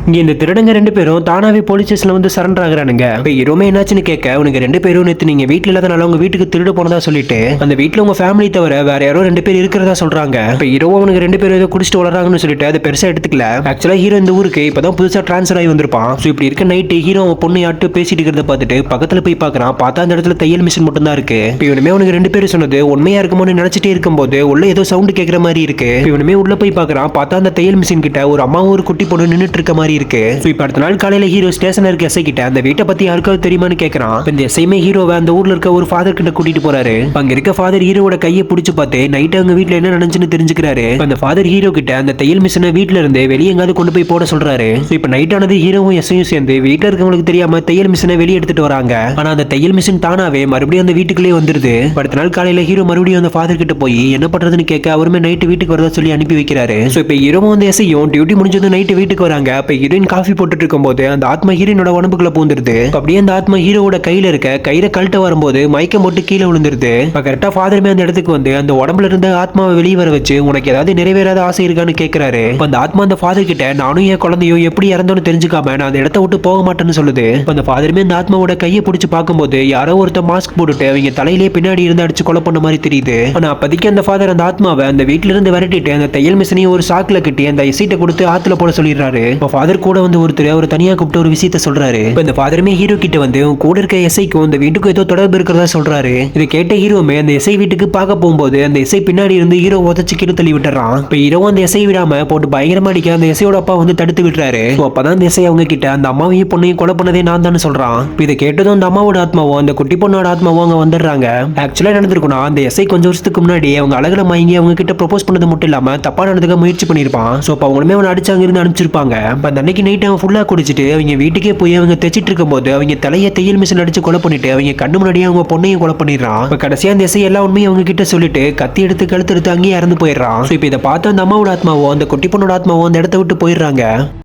இங்க இந்த திருடங்க ரெண்டு பேரும் தானாவே போலீஸ் ஸ்டேஷன்ல வந்து சரண்டர் ஆகுறானுங்க. இப்ப ஹீரோமே என்னாச்சுன்னு கேட்க, உனக்கு ரெண்டு பேரும் நேத்து நீங்க வீட்டுல இல்லாதனால உங்க வீட்டுக்கு திருட போனதா சொல்லிட்டு அந்த வீட்டுல உங்க ஃபேமிலி தவிர வேற யாரோ ரெண்டு பேர் இருக்கிறதா சொல்றாங்க. இப்ப ஹீரோ உனக்கு ரெண்டு பேரும் ஏதோ குடிச்சிட்டு வளராங்கன்னு சொல்லிட்டு அதை பெருசா எடுத்துக்கல. ஆக்சுவலா ஹீரோ இந்த ஊருக்கு இப்பதான் புதுசா டிரான்ஸ்ஃபர் ஆகி வந்திருப்பான். சோ இப்படி இருக்க நைட்டு ஹீரோ அவன் பொண்ணு யார்ட்டு பேசிட்டு இருக்கிறத பார்த்துட்டு பக்கத்துல போய் பாக்குறான். பார்த்தா அந்த இடத்துல தையல் மிஷின் மட்டும் தான் இருக்கு. இப்ப இவனுமே உனக்கு ரெண்டு பேரும் சொன்னது உண்மையா இருக்குமோன்னு நினைச்சிட்டே இருக்கும்போது உள்ள ஏதோ சவுண்ட் கேட்கற மாதிரி இருக்கு. இவனுமே உள்ள போய் பாக்குறான். பார்த்தா அந்த தையல் மிஷின் கிட்ட ஒரு அம்மாவும் ஒரு குட்டி பொண்ணு நின்னுட்டு இருக்க மாதிரி இருக்கு. சோ இப்ப அடுத்த நாள் காலையில ஹீரோ ஸ்டேஷன்ல இருக்க எஸ்ஐ கிட்ட அந்த வீட்டை பத்தி யாருக்காவது தெரியுமான்னு கேக்குறான். இந்த எஸ்ஐமே ஹீரோவை அந்த ஊர்ல இருக்க ஒரு ஃபாதர் கிட்ட கூட்டிட்டு போறாரு. அங்க இருக்க ஃபாதர் ஹீரோவோட கையை பிடிச்சு பார்த்து நைட் அவங்க வீட்டுல என்ன நடந்துச்சுன்னு தெரிஞ்சுக்கிறாரு. அந்த ஃபாதர் ஹீரோ கிட்ட அந்த தையல் மிஷினை வீட்டுல இருந்து வெளியே எங்காவது கொண்டு போய் போட சொல்றாரு. இப்ப நைட் ஆனது ஹீரோவும் எஸ்ஐயும் சேர்ந்து வீட்டுல இருக்கவங்களுக்கு தெரியாம தையல் மிஷினை வெளியே எடுத்துட்டு வராங்க. ஆனா அந்த தையல் மிஷின் தானாவே மறுபடியும் அந்த வீட்டுக்குள்ளே வந்துருது. அடுத்த நாள் காலையில ஹீரோ மறுபடியும் அந்த ஃபாதர் கிட்ட போய் என்ன பண்றதுன்னு கேட்க அவருமே நைட்டு வீட்டுக்கு வரதா சொல்லி அனுப்பி வைக்கிறாரு. சோ இப்ப ஹீரோவும் அந்த எஸ்ஐயும் டியூட்டி முடிஞ்சது நைட்டு வீட்டுக்கு வராங்க. அப்ப ஹீரோயின் காஃபி போட்டுட்டு இருக்கும்போது அந்த ஆத்மா ஹீரோனோட உடம்புக்குள்ள பூந்துருது. அப்படியே அந்த ஆத்மா ஹீரோவோட கையில இருக்க கயிறை கழட்ட வரும்போது மயக்கம் போட்டு கீழே விழுந்துருது. கரெக்டா ஃபாதருமே அந்த இடத்துக்கு வந்து அந்த உடம்புல இருந்த ஆத்மாவை வெளியே வர வச்சு உனக்கு ஏதாவது நிறைவேறாத ஆசை இருக்கான்னு கேட்கிறாரு. அந்த ஆத்மா அந்த ஃபாதர் கிட்ட நானும் என் குழந்தையும் எப்படி இறந்தோன்னு தெரிஞ்சுக்காம நான் அந்த இடத்த விட்டு போக மாட்டேன்னு சொல்லுது. அந்த ஃபாதருமே அந்த ஆத்மாவோட கையை பிடிச்சு பார்க்கும்போது யாரோ ஒருத்தர் மாஸ்க் போட்டுட்டு அவங்க தலையிலே பின்னாடி இருந்து அடிச்சு கொலை பண்ண மாதிரி தெரியுது. ஆனா அப்போதைக்கு அந்த ஃபாதர் அந்த ஆத்மாவை அந்த வீட்டுல இருந்து விரட்டிட்டு அந்த தையல் மிஷினையும் ஒரு சாக்குல கட்டி அந்த சீட்டை கொடுத்து ஆத்துல போட சொல்லிடுறாரு. ஃபாதர் கூட வந்து ஒருத்தர் அவர் தனியா கூப்பிட்டு ஒரு விஷயத்த சொல்றாரு. இந்த ஃபாதருமே ஹீரோ கிட்ட வந்து கூட இருக்க எஸ்ஐக்கும் இந்த வீட்டுக்கும் ஏதோ தொடர்பு இருக்கிறதா சொல்றாரு. இதை கேட்ட ஹீரோமே அந்த எஸ்ஐ வீட்டுக்கு பார்க்க போகும்போது அந்த எஸ்ஐ பின்னாடி இருந்து ஹீரோ உதச்சு கீழே தள்ளி விட்டுறான். இப்ப ஹீரோ அந்த எஸ்ஐ விடாம போட்டு பயங்கரமா அடிக்க அந்த எஸ்ஐயோட அப்பா வந்து தடுத்து விட்டுறாரு. அப்பதான் அந்த எஸ்ஐ அவங்க கிட்ட அந்த அம்மாவையும் பொண்ணையும் கொலை பண்ணதே நான் தான் சொல்றான். இதை கேட்டதும் அந்த அம்மாவோட ஆத்மாவும் அந்த குட்டி பொண்ணோட ஆத்மாவும் அங்க வந்துடுறாங்க. ஆக்சுவலா நடந்திருக்குன்னா அந்த எஸ்ஐ கொஞ்சம் வருஷத்துக்கு முன்னாடி அவங்க அழகுல மயங்கி அவங்க கிட்ட ப்ரொபோஸ் பண்ணது மட்டும் இல்லாம தப்பா நடந்துக்க முயற்சி பண்ணிருப்பான். சோ அப்ப அவங்களுமே அவனை அடிச்சு அங்க இருந்து அனுப்பிச்சிருப்பாங்க. அந்த அன்னைக்கு நைட் அவன் ஃபுல்லா குடிச்சிட்டு அவங்க வீட்டுக்கே போய் அவங்க தைச்சிட்டு இருக்கும் போது அவங்க தலையை தையல் மிஷின் அடிச்சு கொலை பண்ணிட்டு அவங்க கண்ணு முன்னாடியே அவங்க பொண்ணையும் கொலை பண்ணிடுறான். இப்ப கடைசியா அந்த எஸ்ஐ எல்லா உண்மையும் அவங்க கிட்ட சொல்லிட்டு கத்தி எடுத்து கழுத்து எடுத்து அங்கேயே இறந்து போயிடுறான். இப்ப இதை பார்த்து அந்த அம்மாவோட ஆத்மாவோ அந்த குட்டி பொண்ணோட ஆத்மாவோ அந்த இடத்த விட்டு போயிடுறாங்க.